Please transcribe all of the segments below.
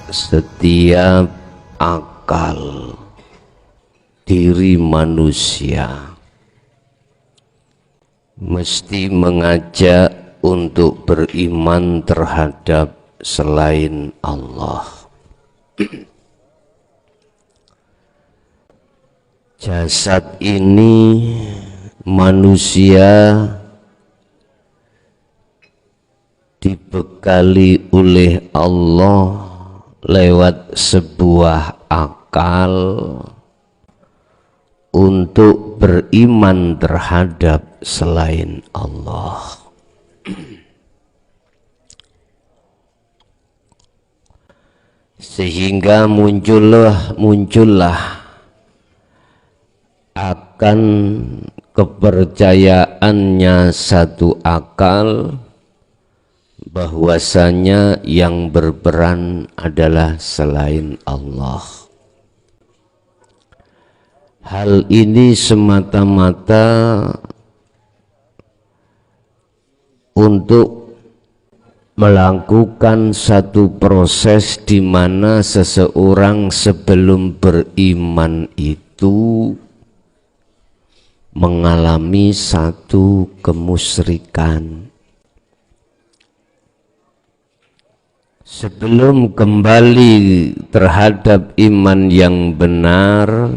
Setiap akal diri manusia mesti mengajak untuk beriman terhadap selain Allah. Jasad ini manusia dibekali oleh Allah lewat sebuah akal untuk beriman terhadap selain Allah. Sehingga muncullah akan kepercayaannya satu akal bahwasanya yang berperan adalah selain Allah. Hal ini semata-mata untuk melakukan satu proses di mana seseorang sebelum beriman itu mengalami satu kemusyrikan. Sebelum kembali terhadap iman yang benar,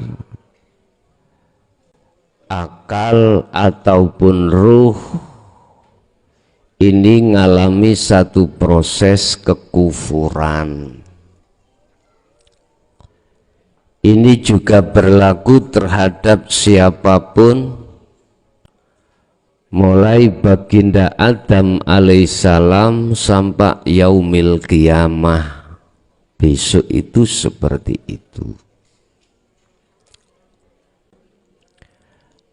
akal ataupun ruh ini mengalami satu proses kekufuran. Ini juga berlaku terhadap siapapun, mulai baginda Adam alaihissalam sampai yaumil qiyamah. Besok itu seperti itu.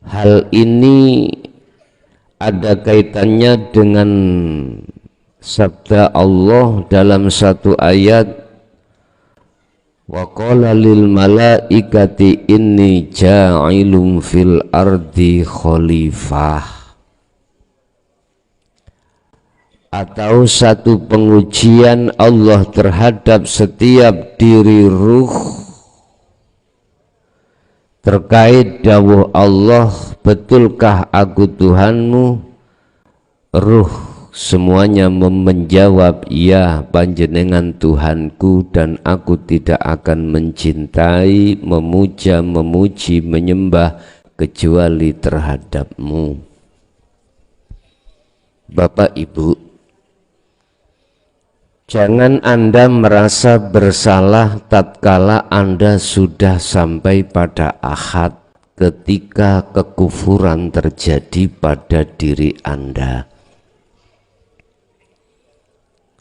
Hal ini ada kaitannya dengan sabda Allah dalam satu ayat, wa qala lil malaikati inni ja'ilun fil ardi khalifah. Atau satu pengujian Allah terhadap setiap diri ruh terkait dawuh Allah, betulkah aku Tuhanmu? Ruh semuanya menjawab, ya panjenengan Tuhanku, dan aku tidak akan mencintai, memuja, memuji, menyembah kecuali terhadapmu. Bapak Ibu, jangan Anda merasa bersalah tatkala Anda sudah sampai pada ahad ketika kekufuran terjadi pada diri Anda.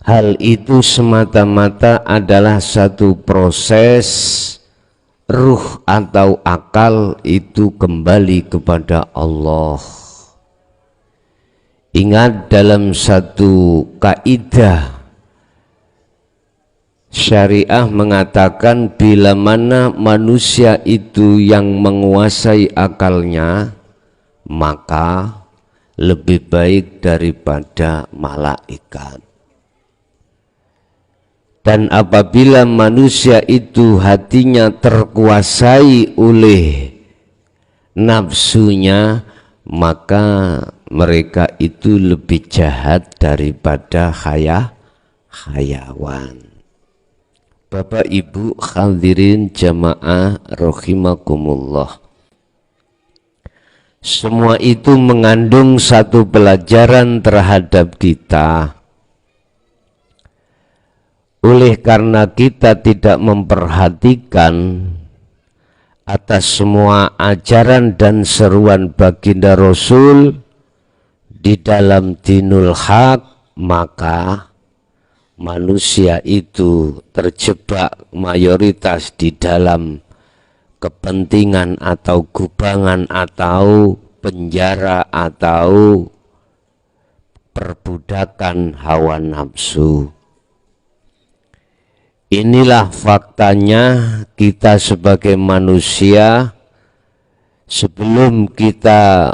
Hal itu semata-mata adalah satu proses ruh atau akal itu kembali kepada Allah. Ingat dalam satu kaidah syariah mengatakan bila mana manusia itu yang menguasai akalnya, maka lebih baik daripada malaikat. Dan apabila manusia itu hatinya terkuasai oleh nafsunya, maka mereka itu lebih jahat daripada hayawan. Bapak Ibu hadirin jamaah rahimakumullah. Semua itu mengandung satu pelajaran terhadap kita. Oleh karena kita tidak memperhatikan atas semua ajaran dan seruan baginda Rasul di dalam dinul haq, maka manusia itu terjebak mayoritas di dalam kepentingan atau gubangan atau penjara atau perbudakan hawa nafsu. Inilah faktanya, kita sebagai manusia sebelum kita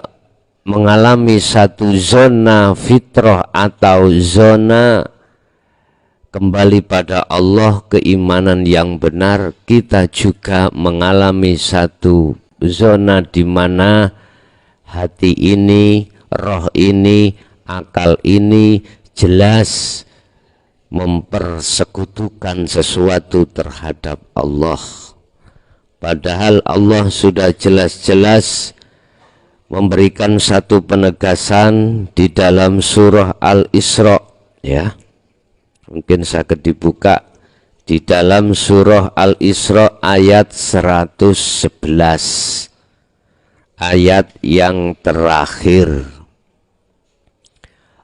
mengalami satu zona fitrah atau zona kembali pada Allah, keimanan yang benar, kita juga mengalami satu zona di mana hati ini, roh ini, akal ini jelas mempersekutukan sesuatu terhadap Allah. Padahal Allah sudah jelas-jelas memberikan satu penegasan di dalam surah Al-Isra, ya. Mungkin saya dibuka di dalam surah Al-Isra ayat 111, ayat yang terakhir.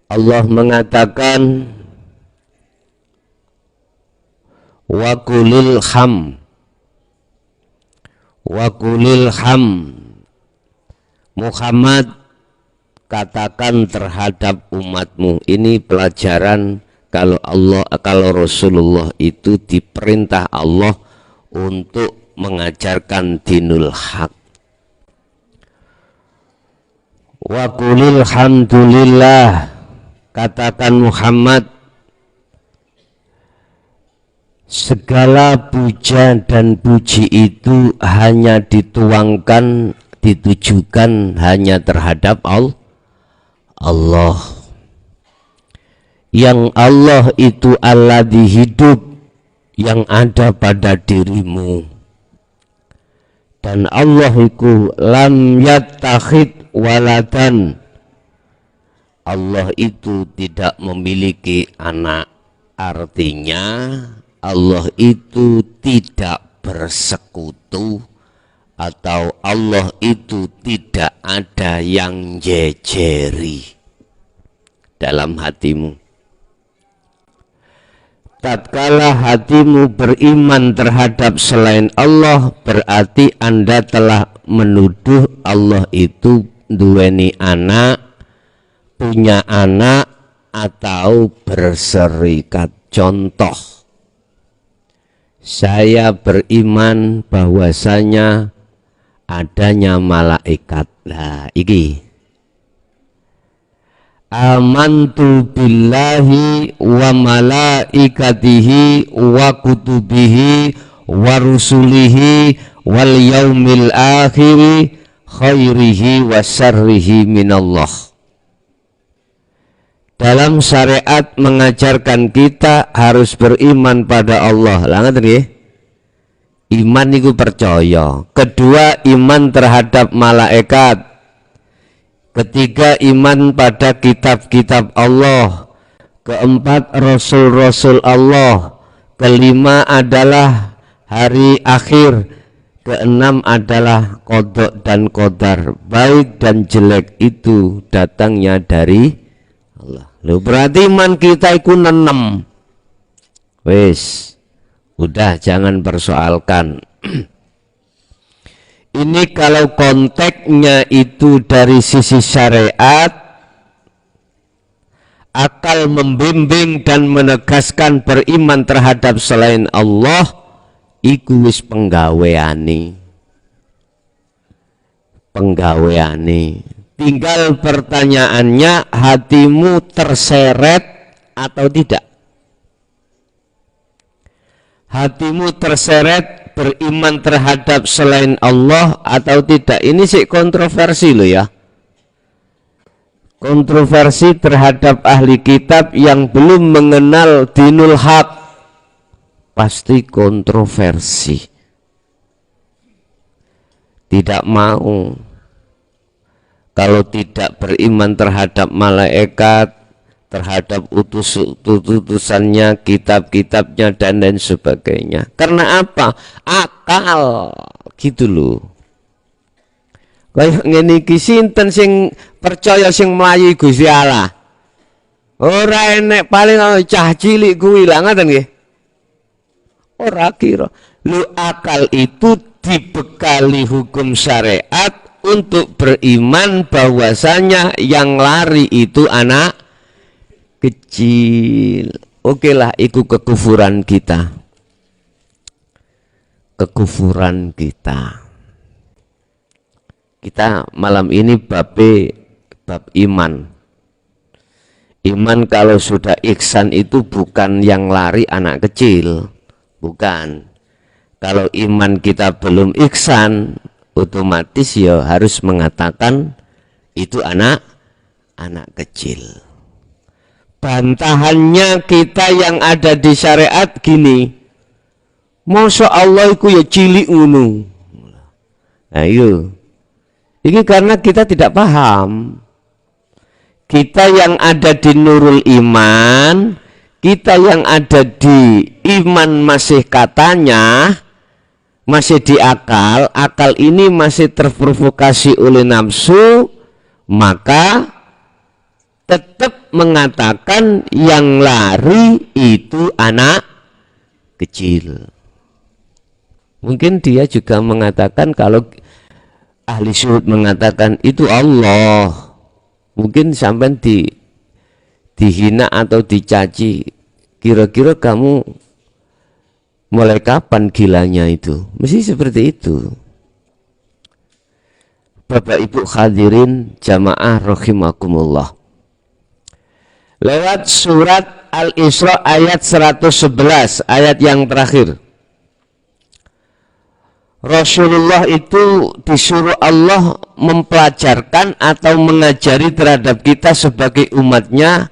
Allah mengatakan, wa qulil ham, Muhammad, katakan terhadap umatmu. Ini pelajaran kalau Rasulullah itu diperintah Allah untuk mengajarkan dinul haq. Wa qulil hamdulillah, katakan Muhammad, segala puja dan puji itu hanya ditujukan hanya terhadap Allah. Yang Allah itu alladzi hidup, yang ada pada dirimu. Dan Allah itu lam yattakhid waladan, Allah itu tidak memiliki anak. Artinya Allah itu tidak bersekutu, atau Allah itu tidak ada yang jejeri dalam hatimu. Tatkala hatimu beriman terhadap selain Allah, berarti Anda telah menuduh Allah itu duweni anak, punya anak, atau berserikat. Contoh, saya beriman bahwasanya adanya malaikat. Lah iki, amantu billahi wa malaikatihi wa kutubihi wa rusulihi wal yaumil akhiri khairihi wa syarrihi minallah. Dalam syariat mengajarkan kita harus beriman pada Allah. Lah ngoten nggih. Iman itu percaya. Kedua, iman terhadap malaikat. Ketiga, iman pada kitab-kitab Allah. Keempat, rasul-rasul Allah. Kelima adalah hari akhir. Keenam adalah qada dan qadar. Baik dan jelek itu datangnya dari Allah. Loh, berarti iman kita itu 6. Wes, udah jangan persoalkan. Ini kalau konteksnya itu dari sisi syariat, akal membimbing dan menegaskan beriman terhadap selain Allah, iku wis penggaweane. Tinggal pertanyaannya, hatimu terseret atau tidak? Hatimu terseret beriman terhadap selain Allah atau tidak? Ini sih kontroversi loh ya. Kontroversi terhadap ahli kitab yang belum mengenal dinul haq. Pasti kontroversi. Tidak mau. Kalau tidak beriman terhadap malaikat, terhadap utusannya, kitab-kitabnya, dan lain sebagainya. Karena apa? Akal, gitu loh. Kayak ngene iki sinten sing percaya sing mlayu Gusti Allah? Ora enek, paling cah cilik kuwi lah ngoten nggih. Ora kira. Lu akal itu dibekali hukum syariat untuk beriman bahwasanya yang lari itu anak kecil. Oke lah, itu kekufuran kita. Kekufuran kita. Kita malam ini bab iman. Iman kalau sudah ihsan itu bukan yang lari anak kecil, bukan. Kalau iman kita belum ihsan, otomatis ya harus mengatakan itu anak kecil. Bantahannya kita yang ada di syariat gini, Masya Allah iku ya cilik ngono. Ayo, ini karena kita tidak paham. Kita yang ada di nurul iman, kita yang ada di iman masih katanya, masih di akal, akal ini masih terprovokasi oleh nafsu, maka tetap mengatakan yang lari itu anak kecil. Mungkin dia juga mengatakan, kalau ahli syuhud mengatakan itu Allah, mungkin sampai dihina atau dicaci, kira-kira kamu mulai kapan gilanya itu? Mesti seperti itu. Bapak Ibu hadirin jamaah rahimakumullah. Lewat surat Al-Isra ayat 111, ayat yang terakhir. Rasulullah itu disuruh Allah mempelajarkan atau mengajari terhadap kita sebagai umatnya,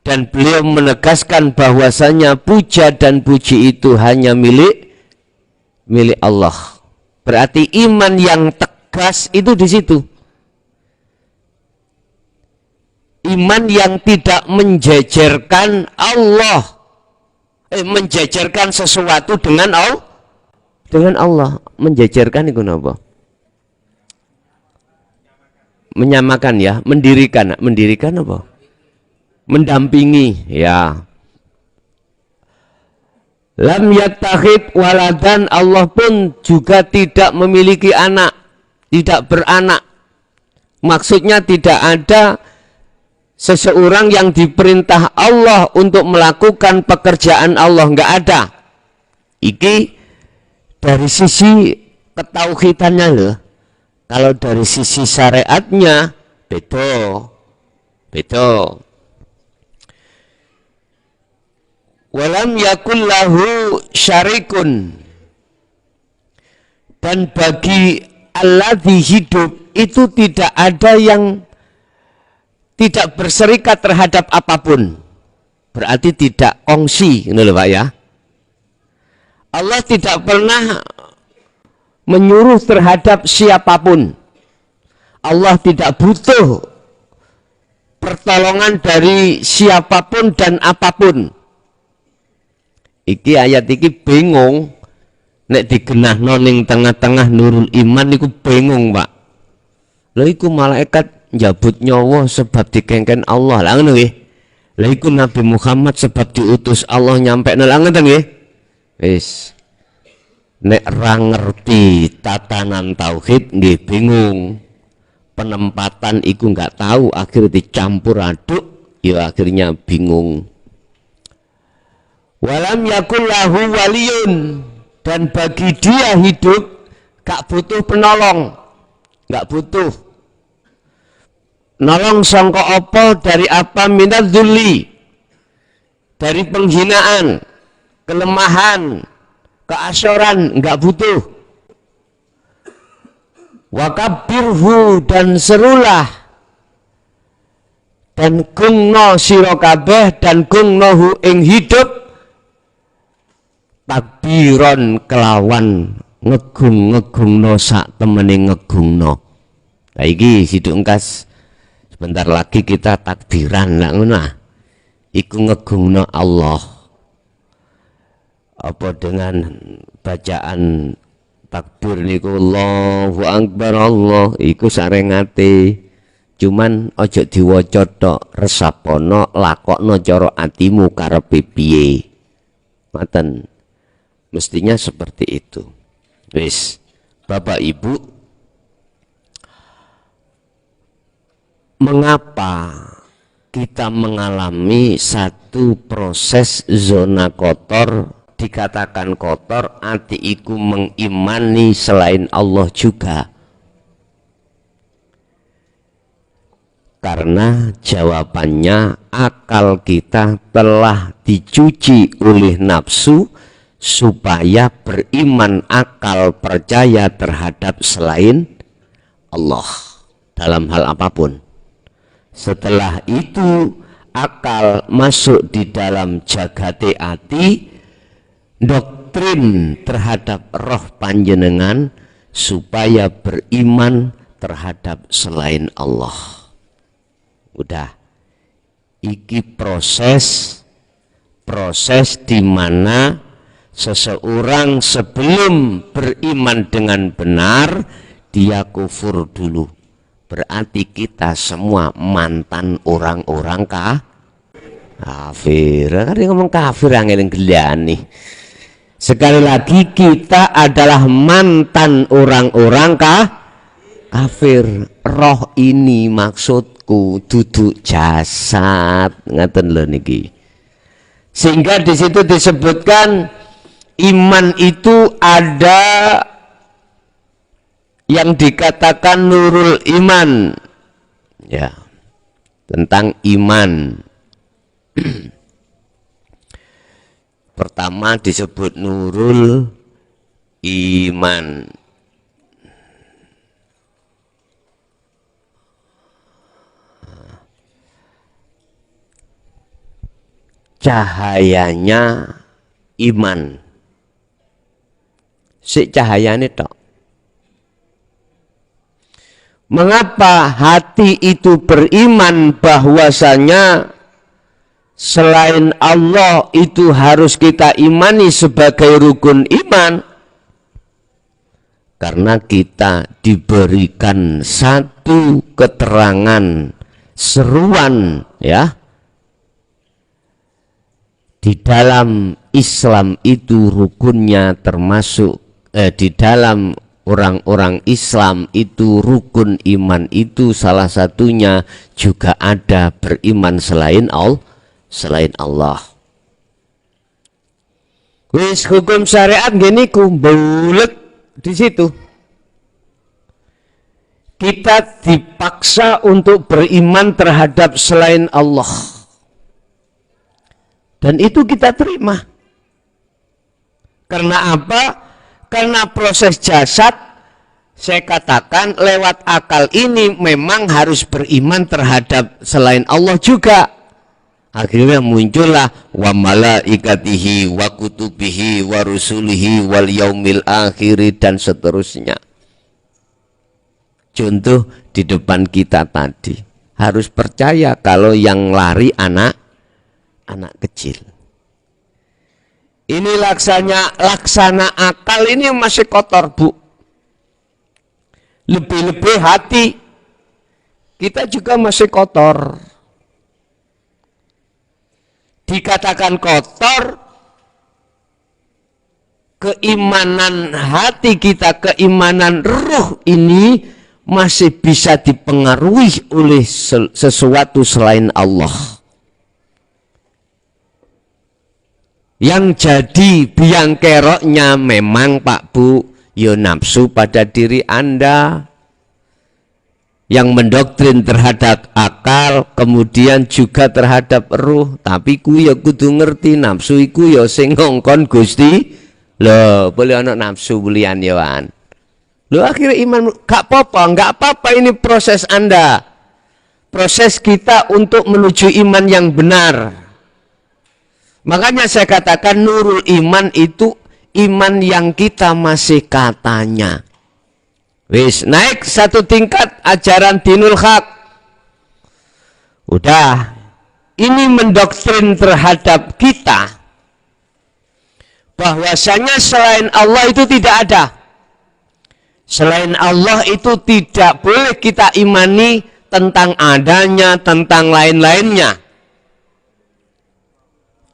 dan beliau menegaskan bahwasanya puja dan puji itu hanya milik Allah. Berarti iman yang tegas itu di situ. Iman yang tidak menjejerkan Allah, menjejerkan sesuatu dengan Allah. Menjejerkan itu apa? Menyamakan ya, mendirikan apa? Mendampingi ya. Lam yattakhid waladan, Allah pun juga tidak memiliki anak, tidak beranak. Maksudnya tidak ada seseorang yang diperintah Allah untuk melakukan pekerjaan Allah, enggak ada. Iki dari sisi ketauhidannya loh. Kalau dari sisi syariatnya beda. Walam yakul lahu syarikun, dan bagi alladzi hidup itu tidak ada yang tidak berserikat terhadap apapun. Berarti tidak kongsi, ini loh Pak ya. Allah tidak pernah menyuruh terhadap siapapun. Allah tidak butuh pertolongan dari siapapun dan apapun. Iki ayat iki bingung. Nek digenahno ning tengah-tengah nurul iman niku bingung, Pak. Lha iku malaikat njabut nyawa sebab dikengken Allah. Lah ngono nggih. Lha iku Nabi Muhammad sebab diutus Allah nyampe nang ngoten nggih. Wis. Nek ra ngerti tatanan tauhid nggih bingung. Penempatan iku enggak tahu, akhirnya dicampur aduk, ya akhirnya bingung. Walam yakul lahu waliyun, dan bagi dia hidup gak butuh penolong, gak butuh nolong sangka apa dari apa, minat dzulli, dari penghinaan, kelemahan, keasyoran, enggak butuh. Wakabbirhu, dan serulah, dan gungno sira kabeh, dan gungnohu ing hidup, takbiron kelawan ngegung-ngegungno sak temene ngegungno. Lah iki siduk engkas sebentar lagi kita takbiran lah ngono. Iku ngegungno Allah. Apa dengan bacaan takbir niku Allahu Akbar, Allah iku sarengate, cuman ojo diwaca tok, resapono, lakokno cara atimu karepe piye. Ngoten. Mestinya seperti itu. Wis, Bapak Ibu, mengapa kita mengalami satu proses zona kotor? Dikatakan kotor, ati iku mengimani selain Allah juga. Karena jawabannya akal kita telah dicuci oleh nafsu supaya beriman, akal percaya terhadap selain Allah dalam hal apapun. Setelah itu akal masuk di dalam jagate ati, doktrin terhadap roh panjenengan supaya beriman terhadap selain Allah. Udah, iki proses di mana seseorang sebelum beriman dengan benar dia kufur dulu. Berarti kita semua mantan orang-orang kafir. Kan dia ngomong kafir yang gelani. Sekali lagi kita adalah mantan orang-orang kafir. Roh ini maksudku duduk jasad, ngaten lho niki. Sehingga di situ disebutkan iman itu ada yang dikatakan nurul iman, ya, tentang iman. Pertama disebut nurul iman. Cahayanya iman. Si cahayanya tok. Mengapa hati itu beriman bahwasanya selain Allah itu harus kita imani sebagai rukun iman? Karena kita diberikan satu keterangan seruan, ya. Di dalam Islam itu rukunnya termasuk di dalam orang-orang Islam itu rukun iman itu salah satunya juga ada beriman selain Allah. Wis hukum syariat gini bulet di situ. Kita dipaksa untuk beriman terhadap selain Allah. Dan itu kita terima. Karena apa? Karena proses jasad, saya katakan lewat akal ini memang harus beriman terhadap selain Allah juga. Akhirnya muncullah wa malaikatihi wa kutubihi wa rusulihi wal yaumil akhiri dan seterusnya. Contoh di depan kita tadi, harus percaya kalau yang lari anak kecil. Ini laksana akal ini masih kotor, Bu. Lebih-lebih hati kita juga masih kotor. Dikatakan kotor, keimanan hati kita, keimanan ruh ini masih bisa dipengaruhi oleh sesuatu selain Allah. Yang jadi biang keroknya memang Pak Bu, ya nafsu pada diri Anda. Yang mendoktrin terhadap akal, kemudian juga terhadap ruh. Tapi ku ya kudu ngerti nafsu iku ya sing ngongkon Gusti. Loh, boleh anak nafsu bulian ya Wan. Loh akhirnya iman, gak apa-apa ini proses Anda. Proses kita untuk menuju iman yang benar. Makanya saya katakan nurul iman itu iman yang kita masih katanya. Wis naik satu tingkat ajaran dinul haq. Udah, ini mendoktrin terhadap kita bahwasanya selain Allah itu tidak ada. Selain Allah itu tidak boleh kita imani tentang adanya, tentang lain-lainnya.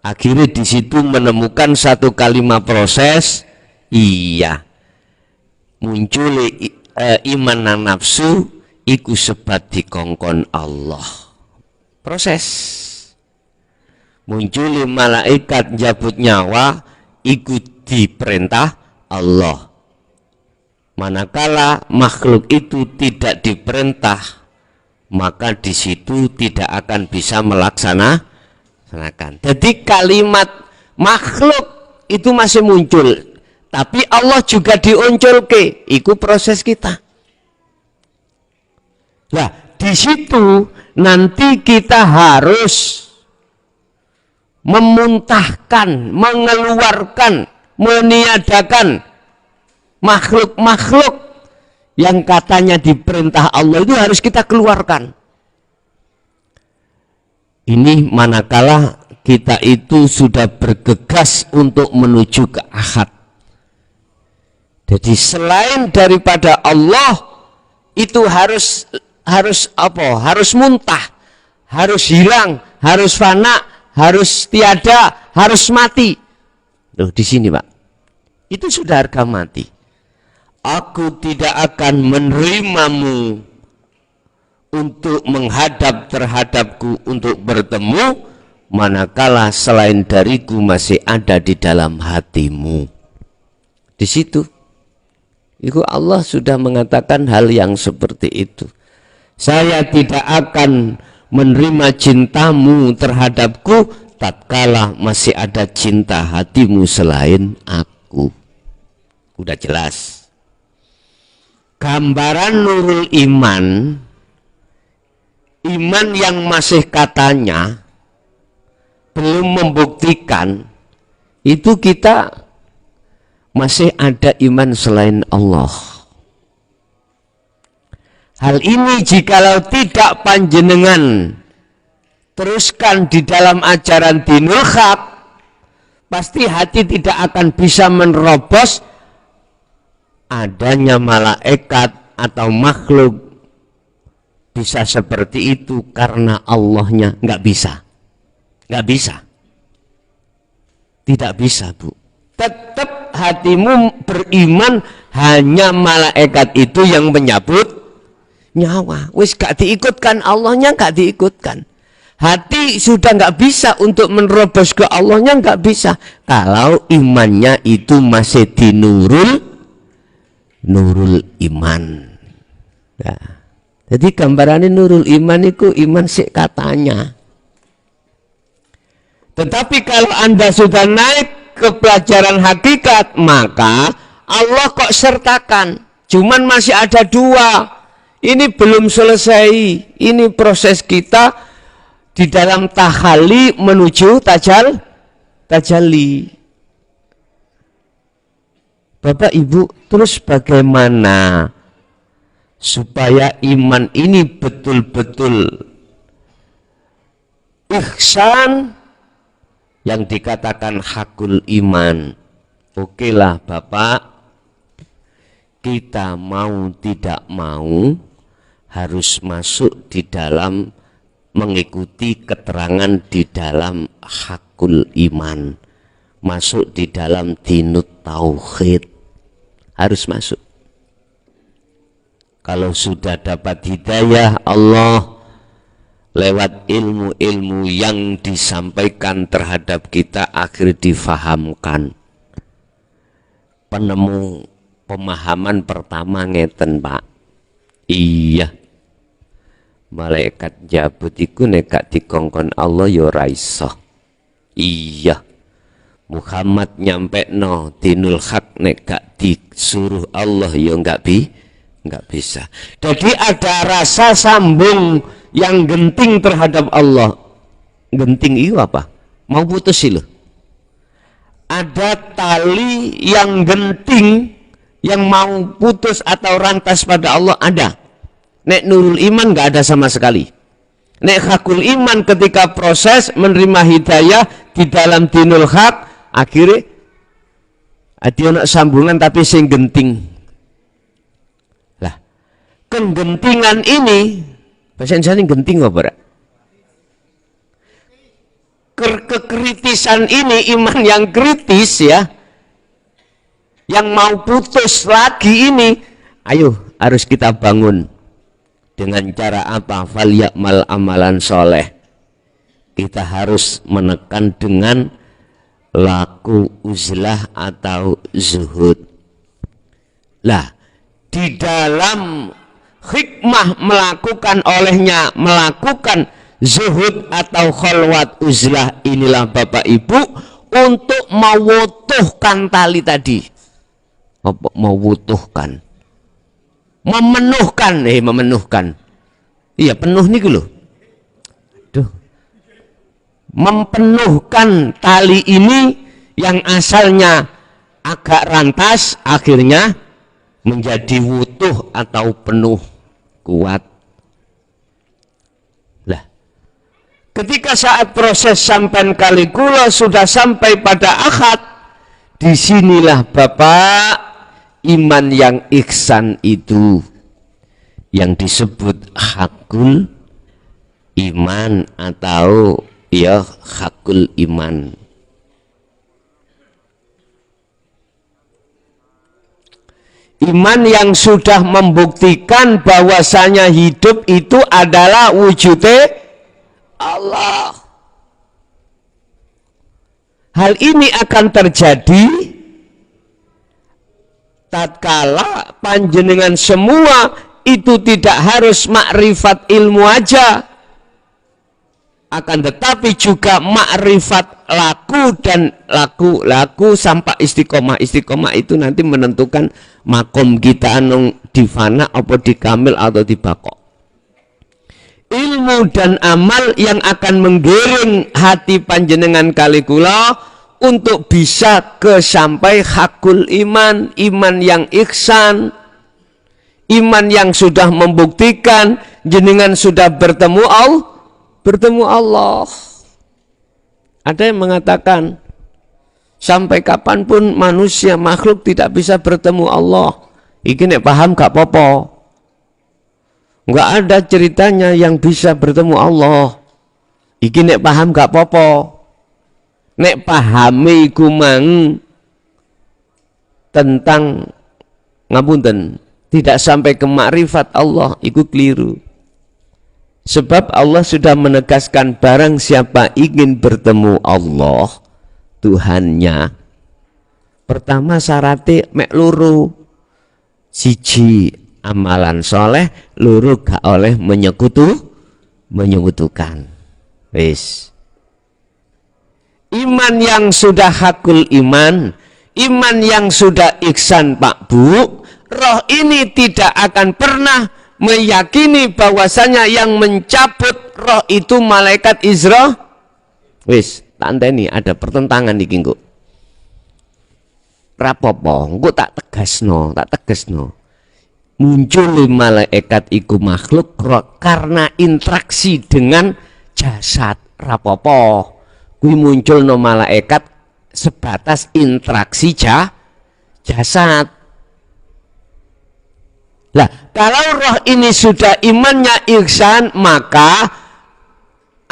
Akhirnya di situ menemukan satu kalimat proses, iya, muncul iman dan nafsu, iku sebat dikongkon Allah. Proses. Muncul malaikat jabut nyawa, ikut diperintah Allah. Manakala makhluk itu tidak diperintah maka di situ tidak akan bisa melaksanakan. Jadi kalimat makhluk itu masih muncul, tapi Allah juga diunculke, itu proses kita. Nah, di situ nanti kita harus memuntahkan, mengeluarkan, meniadakan makhluk-makhluk yang katanya diperintah Allah itu harus kita keluarkan. Ini manakala kita itu sudah bergegas untuk menuju ke akhirat. Jadi selain daripada Allah itu harus apa? Harus muntah, harus hilang, harus fana, harus tiada, harus mati. Loh, di sini, Pak. Itu sudah harga mati. Aku tidak akan menerimamu untuk menghadap terhadapku untuk bertemu manakala selain dariku masih ada di dalam hatimu. Di situ itu Allah sudah mengatakan hal yang seperti itu. Saya tidak akan menerima cintamu terhadapku tatkala masih ada cinta hatimu selain aku. Udah jelas. Gambaran nurul iman, iman yang masih katanya belum membuktikan, itu kita masih ada iman selain Allah. Hal ini jikalau tidak panjenengan teruskan di dalam ajaran dinul haq, pasti hati tidak akan bisa menerobos adanya malaikat atau makhluk bisa seperti itu karena Allahnya nggak bisa. Nggak bisa. Tidak bisa, Bu. Tetap hatimu beriman hanya malaikat itu yang menyabut nyawa. Wis gak diikutkan Allahnya, gak diikutkan. Hati sudah nggak bisa untuk menerobos ke Allahnya, nggak bisa. Kalau imannya itu masih di nurul iman. Nah, jadi gambarannya nurul iman itu iman sik katanya. Tetapi kalau Anda sudah naik ke pelajaran hakikat, maka Allah kok sertakan. Cuman masih ada dua. Ini belum selesai. Ini proses kita di dalam tahalli menuju tajalli. Bapak Ibu, terus bagaimana supaya iman ini betul-betul ihsan yang dikatakan hakul iman? Oke lah Bapak, kita mau tidak mau harus masuk di dalam mengikuti keterangan di dalam hakul iman, masuk di dalam dinut tauhid, harus masuk. Kalau sudah dapat hidayah Allah lewat ilmu-ilmu yang disampaikan terhadap kita, akhir difahamkan. Penemu pemahaman pertama ngeten, Pak. Iya, malaikat jabut iku nek gak dikongkon Allah ya ora iso. Iya, Muhammad nyampe no dinul haq nek gak disuruh Allah ya nggak bisa. Jadi ada rasa sambung yang genting terhadap Allah. Genting itu apa? Mau putus sih loh. Ada tali yang genting yang mau putus atau rantas pada Allah, ada. Nek nurul iman nggak ada sama sekali. Nek hakul iman ketika proses menerima hidayah di dalam dinul haq, akhirnya ada sambungan tapi sing genting. Lah, kegentingan ini bahasa Indonesia genting apa? Kekritisan ini, iman yang kritis ya, yang mau putus lagi ini, ayo harus kita bangun. Dengan cara apa? Falyakmal amalan soleh. Kita harus menekan dengan laku uzlah atau zuhud. Lah, di dalam hikmah melakukan zuhud atau khalwat uzlah inilah Bapak Ibu untuk mewutuhkan tali tadi. Apa mewutuhkan? Memenuhkan. Iya, penuh nih loh. Duh. Mempenuhkan tali ini yang asalnya agak rantas akhirnya menjadi wutuh atau penuh, kuat. Lah, ketika saat proses sampan Kaligula sudah sampai pada akad, disinilah Bapak iman yang ihsan itu yang disebut hakul iman atau ya hakul iman. Iman yang sudah membuktikan bahwasanya hidup itu adalah wujudnya Allah. Hal ini akan terjadi tatkala panjenengan semua itu tidak harus makrifat ilmu aja, akan tetapi juga makrifat laku dan laku sampai istiqomah. Istiqomah itu nanti menentukan makom kita anung di fana apa di kamil atau di bakok. Ilmu dan amal yang akan menggiring hati panjenengan Kaligula untuk bisa ke sampai hakul iman, iman yang ihsan, iman yang sudah membuktikan jenengan sudah bertemu Allah. Ada yang mengatakan sampai kapanpun manusia makhluk tidak bisa bertemu Allah. Iki nek paham gak popo. Enggak ada ceritanya yang bisa bertemu Allah. Iki nek paham gak popo. Nek pahami iku mang tentang ngapunten tidak sampai ke makrifat Allah, iku keliru. Sebab Allah sudah menegaskan barang siapa ingin bertemu Allah Tuhannya, pertama syaratnya mek luru, siji amalan soleh, luru gak oleh menyekutukan. Wis. Iman yang sudah hakul iman, iman yang sudah ihsan Pak Bu, roh ini tidak akan pernah meyakini bahwasanya yang mencabut roh itu malaikat Izra. Wis, tak anteni ada pertentangan iki engko. Rapopo, engko tak tegasno. Muncul malaikat iku makhluk roh karena interaksi dengan jasad. Rapopo. Kuwi muncul no malaikat sebatas interaksi jasad. Lah, kalau roh ini sudah imannya ihsan, maka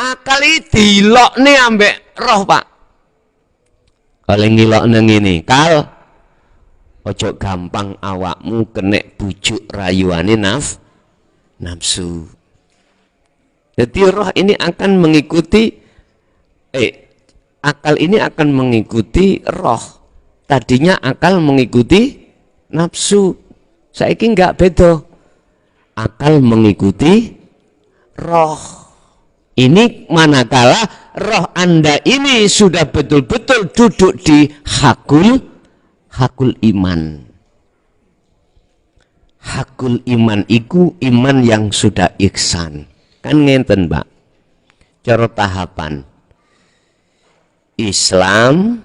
akal iki dilokne ambek roh, Pak. Oleh ngilokne ngene, kal ojo gampang awakmu kenek bujuk rayuane nafsu. Jadi roh ini akan mengikuti akal ini akan mengikuti roh. Tadinya akal mengikuti nafsu. Saiki enggak beda. Akal mengikuti roh. Ini manakala roh Anda ini sudah betul-betul duduk di hakul iman. Hakul iman iku iman yang sudah ihsan. Kan ngenten, Mbak. Cara tahapan. Islam,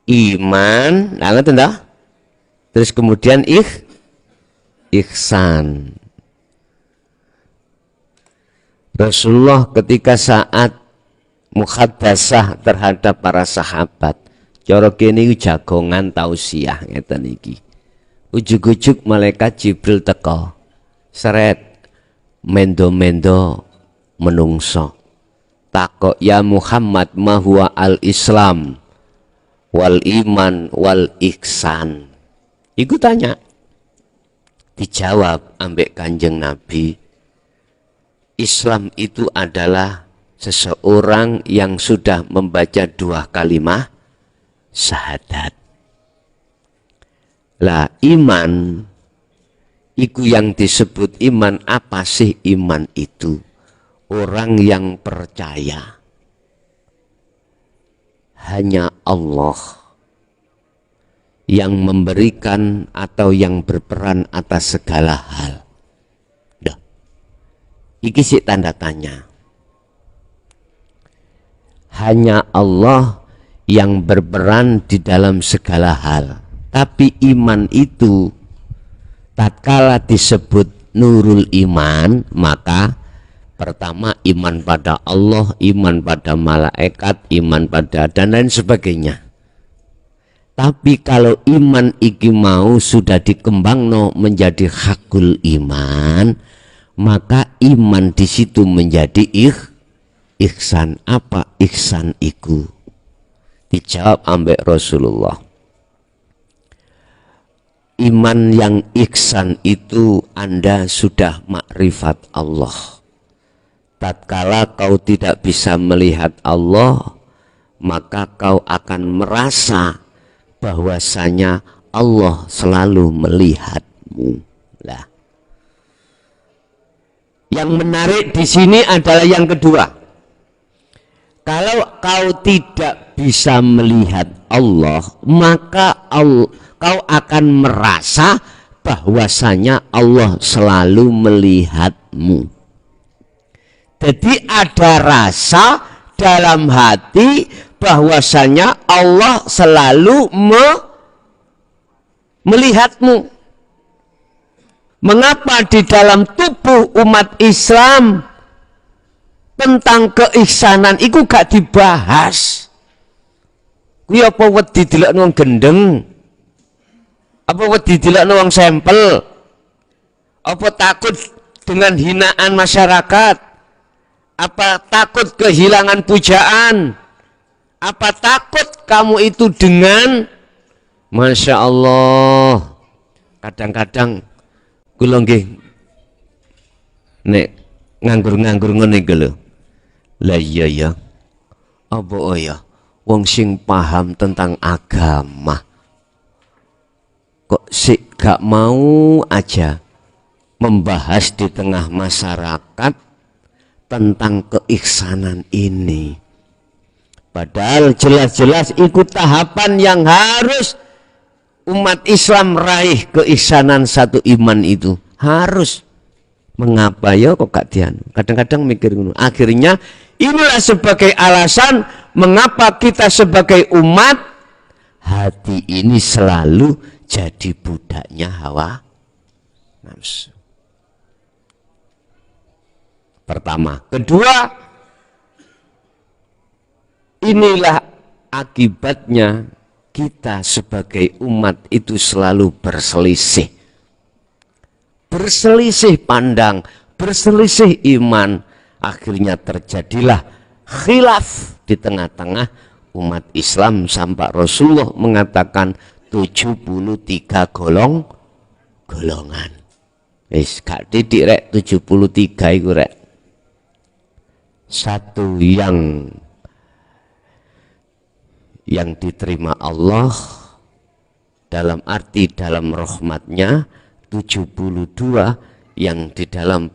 iman, nah ngeten dah. Terus kemudian ihsan. Rasulullah ketika saat muhadasah terhadap para sahabat, cara kene jagongan tausiah ngeten iki. Ujug-ujug malaikat Jibril teka. Seret mendo-mendo menungso. Takok ya Muhammad ma huwa al-Islam wal iman wal ihsan. Iku tanya, dijawab ambek Kanjeng Nabi, Islam itu adalah seseorang yang sudah membaca 2 kalimat syahadat. Lah iman Iku yang disebut iman. Apa sih iman itu? Orang yang percaya hanya Allah yang memberikan atau yang berperan atas segala hal. Dah. Iki sih tanda tanya. Hanya Allah yang berperan di dalam segala hal. Tapi iman itu tatkala disebut nurul iman, maka pertama iman pada Allah, iman pada malaikat, iman pada dan lain sebagainya. Tapi kalau iman iki mau sudah dikembangno menjadi hakul iman, maka iman di situ menjadi ihsan. Apa ihsan iku? Dijawab ambek Rasulullah. Iman yang ihsan itu Anda sudah makrifat Allah. Tatkala kau tidak bisa melihat Allah, maka kau akan merasa bahwasanya Allah selalu melihatmu. Lah. Yang menarik di sini adalah yang kedua. Kalau kau tidak bisa melihat Allah, maka kau akan merasa bahwasanya Allah selalu melihatmu. Jadi ada rasa dalam hati bahwasanya Allah selalu melihatmu. Mengapa di dalam tubuh umat Islam tentang keihsanan itu gak dibahas? Kuwi apa wedi dilekno wong gendeng? Apa wedi dilekno wong sampel? Apa takut dengan hinaan masyarakat? Apa takut kehilangan pujaan? Apa takut kamu itu dengan Masya Allah? Kadang-kadang kula nggih nek nganggur-nganggur ngene iki lho. Lah iya ya. Apa ya? Wong sing paham tentang agama kok sik gak mau aja membahas di tengah masyarakat tentang keihsanan ini. Padahal jelas-jelas ikut tahapan yang harus umat Islam raih keihsanan satu iman itu. Harus. Mengapa ya kok gak dian? Kadang-kadang mikir ngono. Akhirnya inilah sebagai alasan mengapa kita sebagai umat hati ini selalu jadi budaknya hawa nafsu. Pertama. Kedua, inilah akibatnya kita sebagai umat itu selalu berselisih. Berselisih pandang, berselisih iman. Akhirnya terjadilah khilaf di tengah-tengah umat Islam sampai Rasulullah mengatakan 73 golongan. Wis gak titik rek 73 iku rek. Satu yang diterima Allah dalam arti dalam rahmatnya, 72 yang di dalam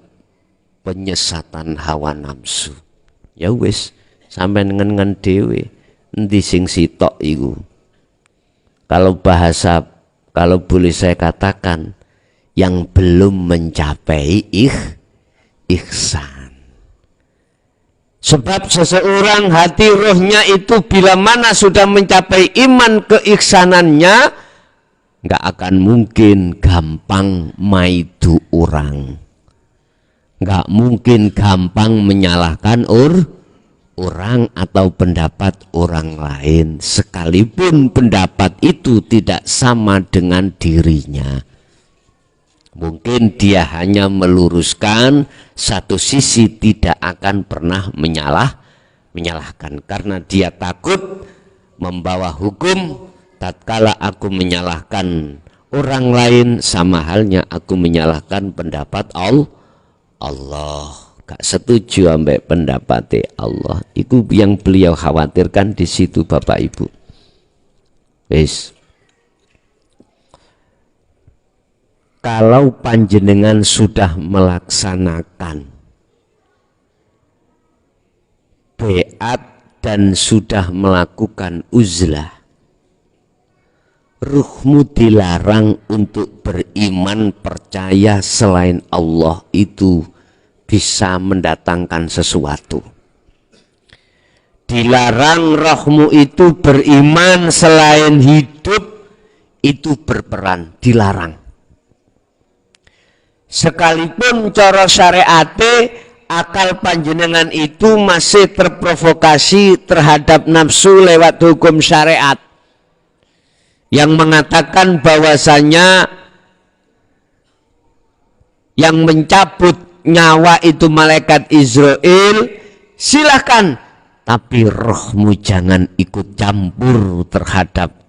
penyesatan hawa nafsu. Ya wis sampai dengan dewe endi sing sitok iku. Kalau boleh saya katakan yang belum mencapai ihsan. Sebab seseorang hati rohnya itu bila mana sudah mencapai iman keihsanannya, nggak akan mungkin gampang maidu orang, nggak mungkin gampang menyalahkan orang atau pendapat orang lain, sekalipun pendapat itu tidak sama dengan dirinya. Mungkin dia hanya meluruskan satu sisi, tidak akan pernah menyalahkan karena dia takut membawa hukum. Tatkala aku menyalahkan orang lain, sama halnya aku menyalahkan pendapat Allah. Gak setuju ambek pendapat Allah. Itu yang beliau khawatirkan di situ, Bapak Ibu. Wis. kalau panjenengan sudah melaksanakan beat dan sudah melakukan uzlah, ruhmu dilarang untuk beriman percaya selain Allah itu bisa mendatangkan sesuatu. Dilarang rohmu itu beriman selain hidup itu berperan, dilarang. Sekalipun cara syariate akal panjenengan itu masih terprovokasi terhadap nafsu lewat hukum syariat yang mengatakan bahwasanya yang mencabut nyawa itu malaikat Israel, silahkan, tapi rohmu jangan ikut campur terhadap